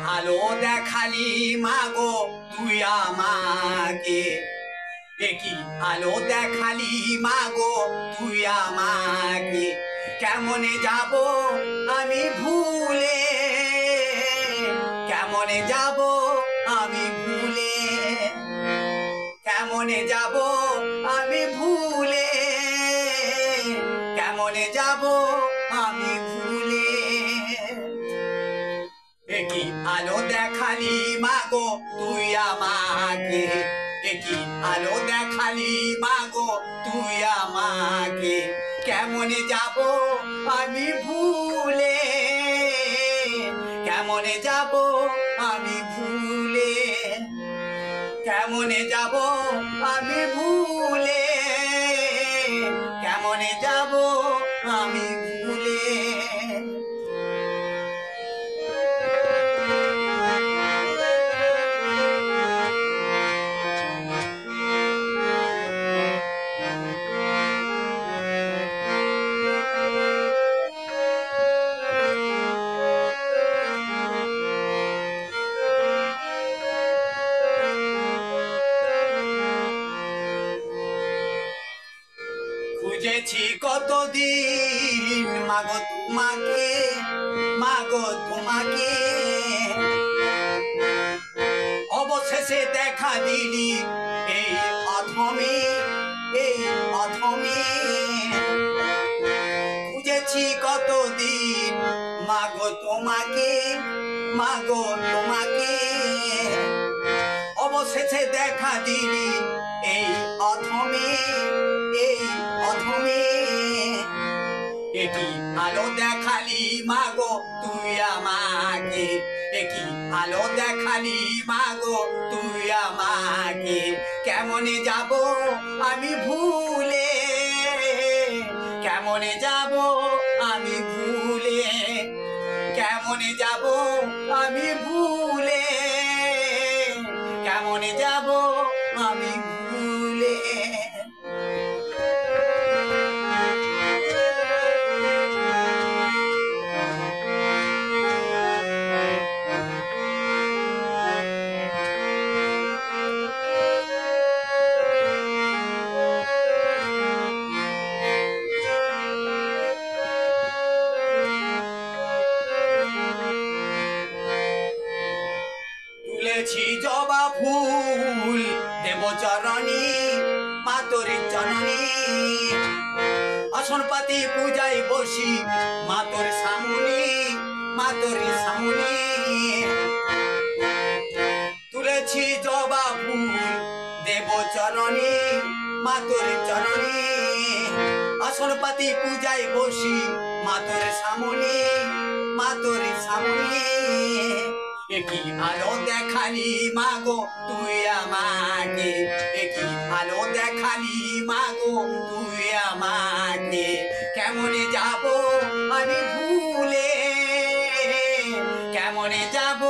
ভালো দেখালি মাগো তুই আমাকে, কি ভালো দেখালি মাগো তুই আমাকে, কেমনে যাব আমি ভুলে, কেমনে যাব আমি ভুলে, কেমনে যাব আমি ভুলে, কেমনে যাব আমি ভুলে। কি ভালো দেখালি মাগো তুই আমাকে, কি ভালো দেখালি মাগো তুই আমাকে, কেমনে যাব আমি ভুলে, কেমনে যাব আমি ভুলে, কেমনে যাব আমি ভুলে, কেমনে যাব আমি ভুলে। খুঁজেছি কতদিন মাগো তোমাকে, মাগো তোমাকে, অবশেষে দেখা দিলি এই অধমে, এই অধমে। খুঁজেছি কতদিন মাগো তোমাকে, মাগো তোমাকে, অবশেষে দেখা দিলি এই অধমে, এই অধমে। কি ভালো দেখালি মাগো তুই আমাকে, কি ভালো দেখালি মাগো তুই আমাকে, কেমনে যাব আমি ভুলে, কেমনে যাব আমি ভুলে, কেমনে যাব আমি ভুলে, কেমনে যাব আমি ভুলে। তুলেছি জবা ফুল দেব চরণী, মা তোর চরণী, আসন পাতি পূজায় বসি মা তোর সামনে, মা তোর সামনে। তুলেছি জবা ফুল দেব চরণী, মা তোর চরণী, আসন পাতি পূজায় বসি মা তোর সামনে, মা তোর সামনে। কি ভালো দেখালি মাগো তুই আমাকে, কি ভালো দেখালি মাগো তুই আমাকে, কেমনে যাব আমি ভুলে, কেমনে যাব